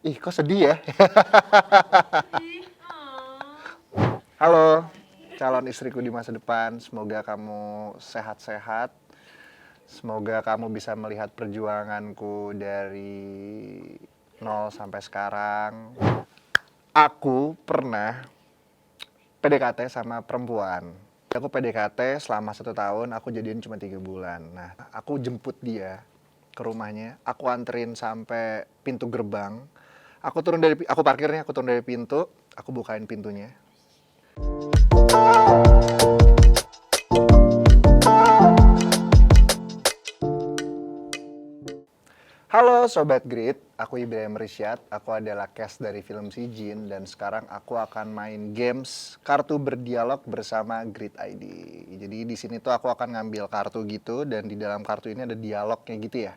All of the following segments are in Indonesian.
Ih, kok sedih ya? Ih, Halo, calon istriku di masa depan. Semoga kamu sehat-sehat. Semoga kamu bisa melihat perjuanganku dari nol sampai sekarang. Aku pernah PDKT sama perempuan. Aku PDKT selama 1 tahun, aku jadian cuma 3 bulan. Nah, aku jemput dia ke rumahnya, aku anterin sampai pintu gerbang. Aku parkirnya, aku turun dari pintu, aku bukain pintunya. Halo Sobat Grit, aku Ibrahim Risyad, aku adalah cast dari film Si Jin dan sekarang aku akan main games kartu berdialog bersama Grit ID. Jadi di sini tuh aku akan ngambil kartu gitu dan di dalam kartu ini ada dialognya gitu ya.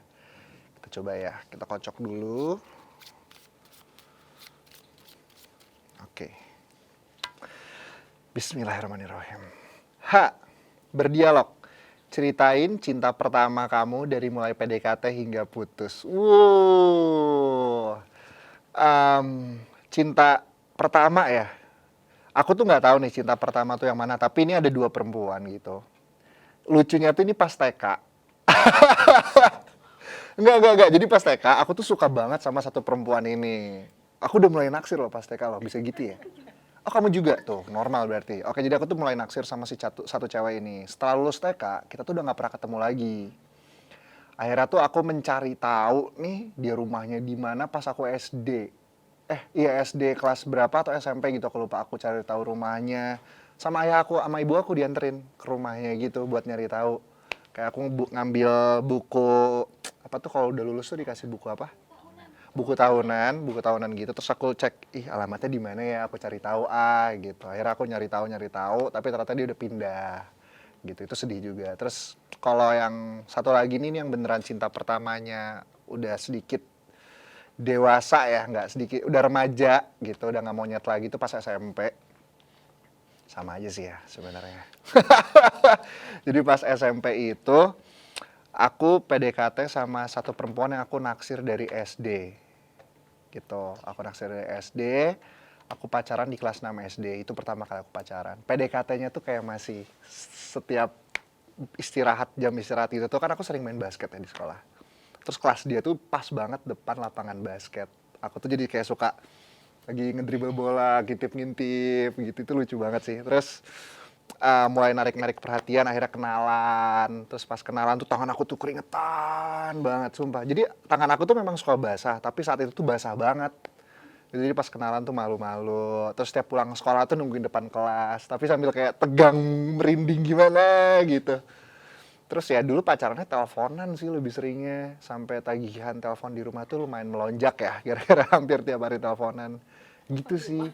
Kita coba ya, kita kocok dulu. Oke. Bismillahirrahmanirrahim. Berdialog. Ceritain cinta pertama kamu dari mulai PDKT hingga putus. Wow. Cinta pertama ya. Aku tuh nggak tahu nih cinta pertama tuh yang mana. Tapi ini ada 2 perempuan gitu. Lucunya tuh ini pas TK. Enggak. Jadi pas TK, aku tuh suka banget sama satu perempuan ini. Aku udah mulai naksir loh pas TK loh. Bisa gitu ya? Oh kamu juga tuh, normal berarti. Oke jadi aku tuh mulai naksir sama si satu cewek ini. Setelah lulus TK, kita tuh udah nggak pernah ketemu lagi. Akhirnya tuh aku mencari tahu nih dia rumahnya di mana pas aku SD. Iya SD kelas berapa atau SMP gitu aku lupa. Aku cari tahu rumahnya. Sama ayah aku, sama ibu aku dianterin ke rumahnya gitu buat nyari tahu. Kayak aku ngambil buku apa tuh kalau udah lulus tuh dikasih buku apa? Buku tahunan gitu. Terus aku cek, ih alamatnya di mana ya? Aku cari tahu gitu. Akhirnya aku nyari tahu, tapi ternyata dia udah pindah. Gitu. Itu sedih juga. Terus kalau yang satu lagi nih yang beneran cinta pertamanya udah sedikit dewasa ya, nggak sedikit, udah remaja gitu, udah nggak mau nyet lagi tuh pas SMP. Sama aja sih ya sebenarnya. Jadi pas SMP itu aku PDKT sama satu perempuan yang aku naksir dari SD gitu. Aku naksir dari SD, aku pacaran di kelas 6 SD. Itu pertama kali aku pacaran. PDKT-nya tuh kayak masih setiap jam istirahat gitu tuh kan aku sering main basket ya di sekolah. Terus kelas dia tuh pas banget depan lapangan basket. Aku tuh jadi kayak suka lagi ngedribble bola, ngintip-ngintip gitu. Itu lucu banget sih. Terus mulai narik-narik perhatian, akhirnya kenalan. Terus pas kenalan tuh tangan aku tuh keringetan banget, sumpah. Jadi tangan aku tuh memang suka basah, tapi saat itu tuh basah banget. Jadi pas kenalan tuh malu-malu. Terus setiap pulang sekolah tuh nungguin depan kelas, tapi sambil kayak tegang, merinding gimana gitu. Terus ya dulu pacarannya teleponan sih lebih seringnya. Sampai tagihan telepon di rumah tuh lumayan melonjak ya, kira-kira hampir tiap hari teleponan. Gitu sih.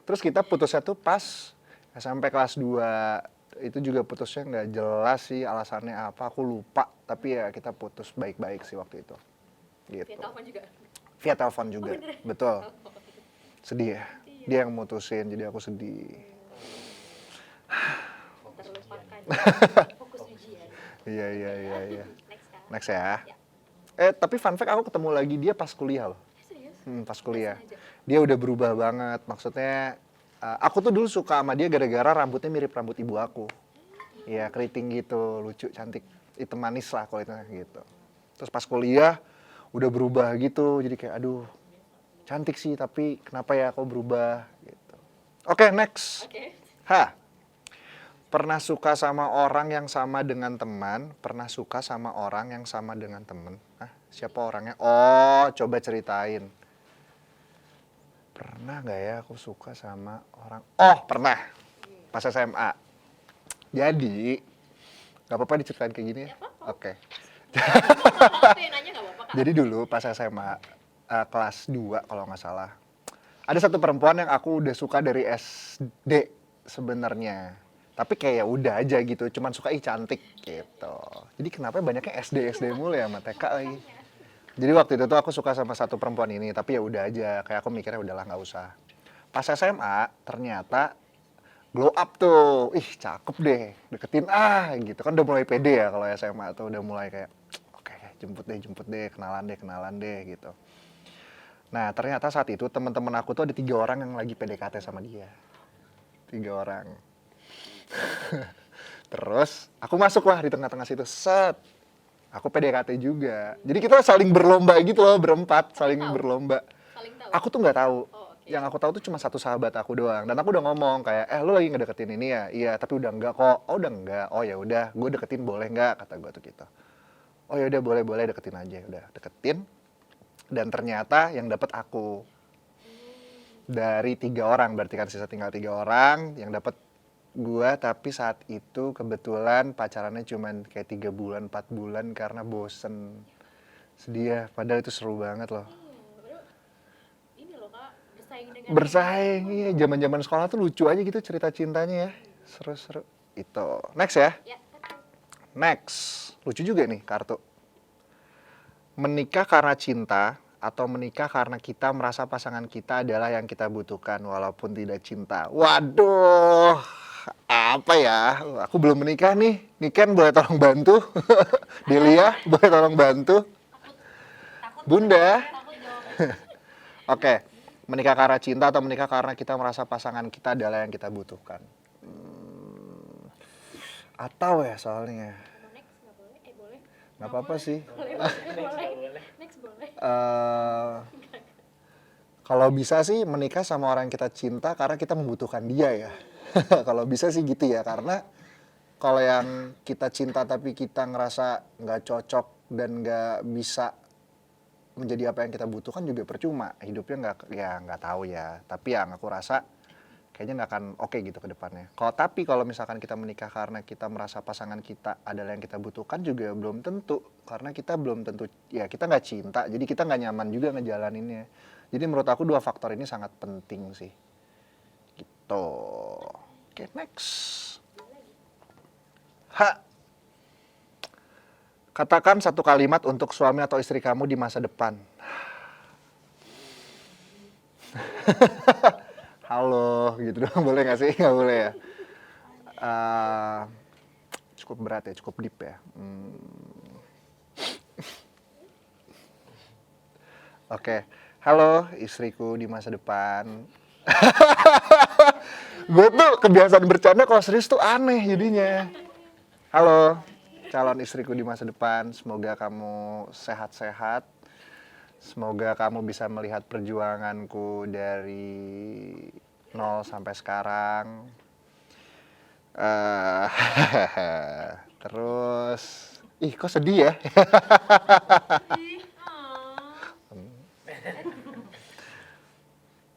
Terus kita putusnya tuh pas sampai kelas 2 itu juga putusnya nggak jelas sih alasannya apa, aku lupa. Tapi ya kita putus baik-baik sih waktu itu. via Gitu. telepon juga. Via telepon Oh juga, bener. betul. Oh, Sedih ya. iya. Dia yang mutusin, jadi aku sedih. Terlupakan. Fokus ujian. Iya. Next kan. Next ya. Ya. Tapi fun fact aku ketemu lagi dia pas kuliah loh. Serius? Pas kuliah. Sengaja. Dia udah berubah banget. Maksudnya, aku tuh dulu suka sama dia gara-gara rambutnya mirip rambut ibu aku. Iya, keriting gitu, lucu, cantik. Hitam manis lah kalau itu gitu. Terus pas kuliah, udah berubah gitu. Jadi kayak, aduh, cantik sih, tapi kenapa ya kok berubah gitu. Oke, next. Oke. Pernah suka sama orang yang sama dengan teman, pernah suka sama orang yang sama dengan teman. Siapa orangnya? Oh, coba ceritain. Pernah nggak ya aku suka sama orang? Oh, pernah. Pas SMA. Jadi, nggak apa-apa diceritain kayak gini ya? Oke. Aku yang nanya nggak apa-apa kak. Jadi dulu pas SMA, kelas 2 kalau nggak salah. Ada satu perempuan yang aku udah suka dari SD sebenarnya. Tapi kayak ya udah aja gitu, cuman suka cantik gitu. Jadi kenapa banyaknya SD mulu ya sama TK lagi. Jadi waktu itu tuh aku suka sama satu perempuan ini, tapi ya udah aja, kayak aku mikirnya udahlah nggak usah. Pas SMA ternyata glow up tuh, ih cakep deh, deketin gitu kan udah mulai pede ya kalau SMA tuh udah mulai kayak oke, jemput deh, kenalan deh gitu. Nah, ternyata saat itu teman-teman aku tuh ada 3 orang yang lagi PDKT sama dia. 3 orang. Terus aku masuk lah di tengah-tengah situ. Set. Aku PDKT juga. Jadi kita saling berlomba gitu loh, berempat saling tahu? berlomba. Saling tahu. Aku tuh nggak tahu. Oh, oke. Yang aku tahu tuh cuma satu sahabat aku doang. Dan aku udah ngomong kayak, lu lagi ngedeketin ini ya? Iya, tapi udah enggak kok. Oh, udah enggak. Oh ya udah, gue deketin boleh nggak? Kata gue tuh gitu. Oh ya udah boleh deketin aja. Udah deketin. Dan ternyata yang dapet aku. Dari 3 orang, berarti kan sisa tinggal 3 orang. Yang dapet gua, tapi saat itu kebetulan pacarannya cuman kayak 3 bulan, 4 bulan karena bosen. Sedih ya, padahal itu seru banget loh. Iya, padahal ini loh Kak, bersaing dengan Bersaing, iya, zaman-zaman sekolah tuh lucu aja gitu cerita cintanya ya. Seru-seru. Itu. Next ya. ya. Next. Lucu juga nih kartu. Menikah karena cinta atau menikah karena kita merasa pasangan kita adalah yang kita butuhkan walaupun tidak cinta. Waduh, apa ya? Aku belum menikah nih. Niken boleh tolong bantu? Delia boleh tolong bantu? Takut Bunda. takut jawab. Oke, menikah karena cinta atau menikah karena kita merasa pasangan kita adalah yang kita butuhkan? Atau ya soalnya. Next nggak boleh? Boleh. Nggak apa-apa sih. Boleh. Next boleh. Kalau bisa sih menikah sama orang yang kita cinta karena kita membutuhkan dia ya. Kalau bisa sih gitu ya, karena kalau yang kita cinta tapi kita ngerasa nggak cocok dan nggak bisa menjadi apa yang kita butuhkan juga percuma. Hidupnya nggak tahu ya. Tapi yang aku rasa kayaknya nggak akan oke gitu ke depannya. Kalau misalkan kita menikah karena kita merasa pasangan kita adalah yang kita butuhkan juga belum tentu. Karena kita belum tentu, ya kita nggak cinta, jadi kita nggak nyaman juga ngejalaninnya. Jadi menurut aku 2 faktor ini sangat penting sih. Gitu. Oke, next. Katakan 1 kalimat untuk suami atau istri kamu di masa depan. Halo, gitu doang boleh nggak sih? Nggak boleh ya? Cukup berat ya, cukup deep ya. Oke, halo istriku di masa depan. Gue tuh kebiasaan bercanda, kalau serius tuh aneh jadinya. Halo, calon istriku di masa depan. Semoga kamu sehat-sehat. Semoga kamu bisa melihat perjuanganku dari 0 sampai sekarang. Terus, kok sedih ya?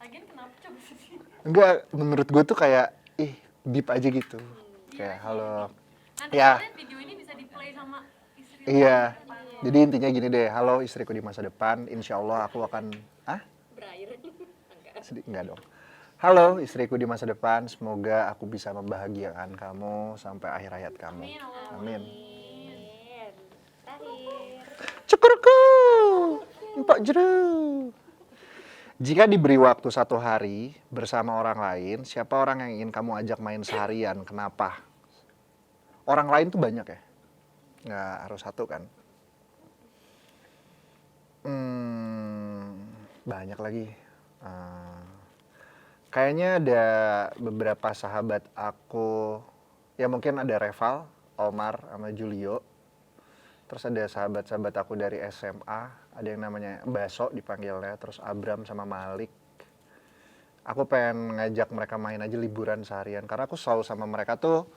Lagian kenapa coba sih? Enggak, menurut gue tuh kayak, deep aja gitu. Kayak, halo. Nanti Ya. video ini bisa di-play sama istri. Iya, jadi intinya gini deh, halo istriku di masa depan, insya Allah aku akan, Berair. Enggak. Enggak dong. Halo istriku di masa depan, semoga aku bisa membahagiakan kamu sampai akhir hayat kamu. Amin. Terakhir. Cukurku, Pak Jeru. Jika diberi waktu 1 hari bersama orang lain, siapa orang yang ingin kamu ajak main seharian? Kenapa? Orang lain tuh banyak ya, nggak harus 1 kan? Banyak lagi. Kayaknya ada beberapa sahabat aku, ya mungkin ada Reval, Omar, sama Julio. Terus ada sahabat-sahabat aku dari SMA, ada yang namanya Baso dipanggilnya, terus Abram sama Malik. Aku pengen ngajak mereka main aja liburan seharian, karena aku selalu sama mereka tuh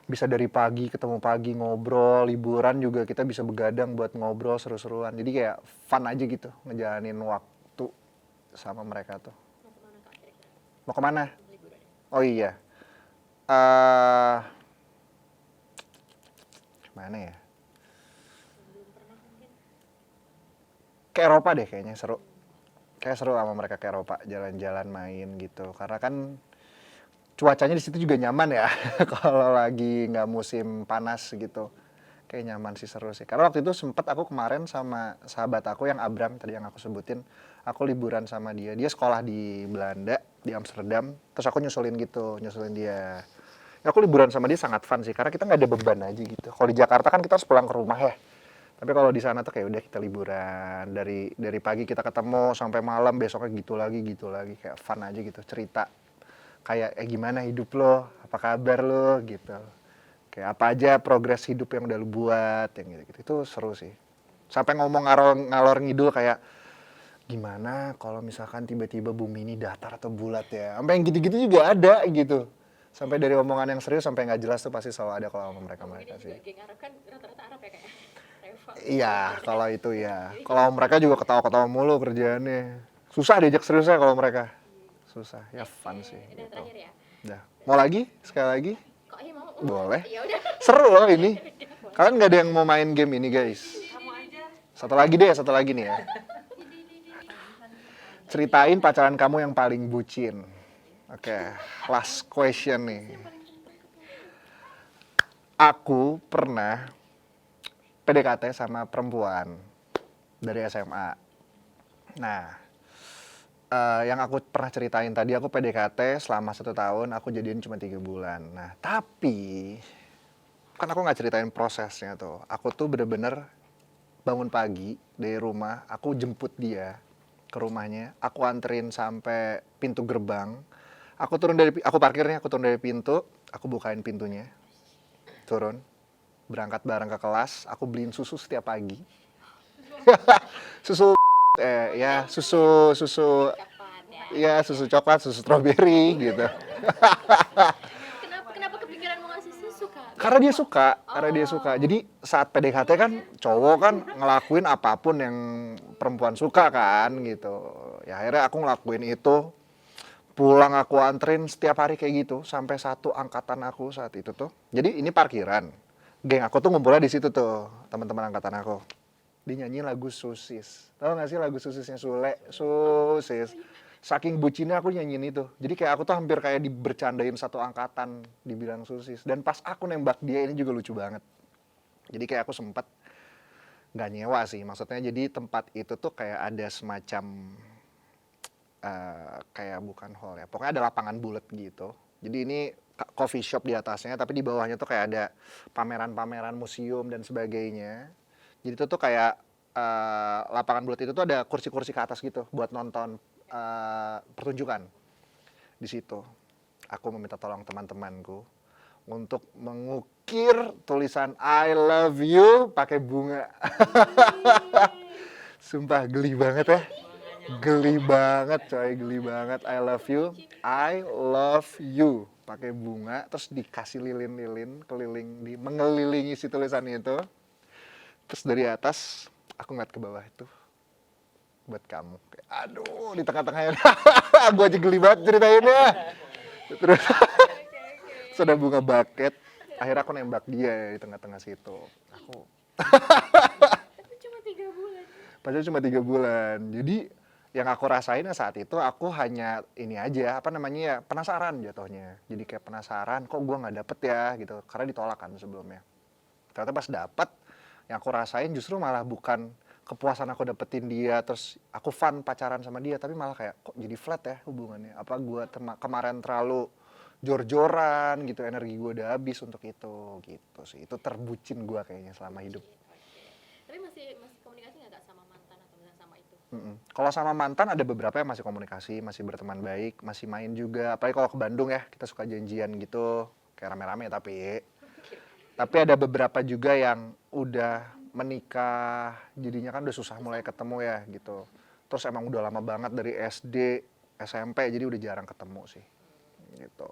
bisa dari pagi ketemu pagi ngobrol, liburan juga kita bisa begadang buat ngobrol seru-seruan. Jadi kayak fun aja gitu ngejalanin waktu sama mereka tuh. Mau kemana? Oh iya. Mana ya? Ke Eropa deh kayaknya seru. Kayak seru sama mereka ke Eropa, jalan-jalan main gitu. Karena kan cuacanya di situ juga nyaman ya. Kalau lagi nggak musim panas gitu. Kayak nyaman sih, seru sih. Karena waktu itu sempet aku kemarin sama sahabat aku yang Abram tadi yang aku sebutin. Aku liburan sama dia. Dia sekolah di Belanda, di Amsterdam. Terus aku nyusulin dia. Ya, aku liburan sama dia sangat fun sih. Karena kita nggak ada beban aja gitu. Kalau di Jakarta kan kita harus pulang ke rumah ya. Tapi kalau di sana tuh kayak udah kita liburan, dari pagi kita ketemu sampai malam, besoknya gitu lagi, kayak fun aja gitu, cerita kayak gimana hidup lo, apa kabar lo gitu, kayak apa aja progres hidup yang udah lo buat, yang gitu-gitu. Itu seru sih. Sampai ngomong ngalor ngidul kayak gimana kalau misalkan tiba-tiba bumi ini datar atau bulat ya, sampai yang gitu-gitu juga ada gitu. Sampai dari omongan yang serius sampai nggak jelas tuh pasti selalu ada kalau sama mereka Ini sih. juga geng Arab kan rata-rata Arab ya kayak Reva. Iya, kalau itu ya. Kalau mereka juga ketawa-ketawa mulu kerjaannya. Susah diajak seriusnya kalau mereka. Susah. Ya fun sih. Udah Gitu. terakhir ya. Udah. Mau lagi? Sekali lagi? Kok mau? Boleh. Ya udah. Seru loh ini. Kalian nggak ada yang mau main game ini guys? Kamu aja. Satu lagi nih ya. Ceritain pacaran kamu yang paling bucin. Oke, last question nih. Aku pernah PDKT sama perempuan dari SMA. Nah, yang aku pernah ceritain tadi, aku PDKT selama 1 tahun, aku jadian cuma 3 bulan. Nah, tapi kan aku nggak ceritain prosesnya tuh. Aku tuh bener-bener bangun pagi dari rumah, aku jemput dia ke rumahnya, aku anterin sampai pintu gerbang. Aku turun dari pintu, aku bukain pintunya, turun, berangkat bareng ke kelas, aku beliin susu setiap pagi. susu susu coklat, susu stroberi gitu. Kenapa kepikiran mau ngasih susu, Kak? Karena dia suka. Jadi saat PDKT kan cowok kan ngelakuin apapun yang perempuan suka kan gitu. Ya akhirnya aku ngelakuin itu. Pulang aku anterin setiap hari kayak gitu sampai satu angkatan aku saat itu tuh. Jadi ini parkiran. Geng aku tuh ngumpulnya di situ tuh, teman-teman angkatan aku. Dia nyanyi lagu Susis. Tahu gak sih lagu Susisnya Sule? Susis. Saking bucinnya aku nyanyiin itu. Jadi kayak aku tuh hampir kayak dibercandain satu angkatan dibilang Susis. Dan pas aku nembak dia ini juga lucu banget. Jadi kayak aku sempet gak nyewa sih. Maksudnya jadi tempat itu tuh kayak ada semacam kayak bukan hall ya, pokoknya ada lapangan bulat gitu. Jadi ini coffee shop di atasnya, tapi di bawahnya tuh kayak ada pameran-pameran museum dan sebagainya. Jadi itu tuh kayak lapangan bulat itu tuh ada kursi-kursi ke atas gitu buat nonton pertunjukan. Di situ aku meminta tolong teman-temanku untuk mengukir tulisan I love you pakai bunga. Sumpah geli banget ya. Geli banget coy, geli banget. I love you pakai bunga, terus dikasih lilin-lilin mengelilingi si tulisan itu. Terus dari atas aku ngeliat ke bawah itu buat kamu. Aduh, di tengah-tengahnya gue aja geli banget ceritainnya. Terus sudah bunga buket. Akhirnya aku nembak dia di tengah-tengah situ. Aku Tapi cuma 3 bulan. padahal cuma 3 bulan. Jadi yang aku rasain saat itu aku hanya ini aja, penasaran jatuhnya. Jadi kayak penasaran, kok gue nggak dapet ya gitu, karena ditolak kan sebelumnya. Ternyata pas dapet, yang aku rasain justru malah bukan kepuasan aku dapetin dia, terus aku fun pacaran sama dia, tapi malah kayak kok jadi flat ya hubungannya. Apa gue kemarin terlalu jor-joran gitu, energi gue udah habis untuk itu gitu sih. Itu terbucin gue kayaknya selama hidup. Tapi masih komunikasi nggak sama mantan atau misalnya sama itu? Kalau sama mantan ada beberapa yang masih komunikasi, masih berteman baik, masih main juga. Apalagi kalau ke Bandung ya, kita suka janjian gitu, kayak rame-rame tapi ada beberapa juga yang udah menikah, jadinya kan udah susah mulai ketemu ya gitu. Terus emang udah lama banget dari SD, SMP, jadi udah jarang ketemu sih. Gitu.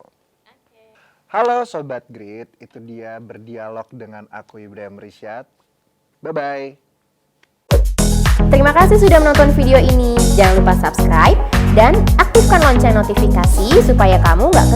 Halo Sobat Grit, itu dia berdialog dengan aku Ibrahim Risyad. Bye-bye. Terima kasih sudah menonton video ini. Jangan lupa subscribe dan aktifkan lonceng notifikasi supaya kamu nggak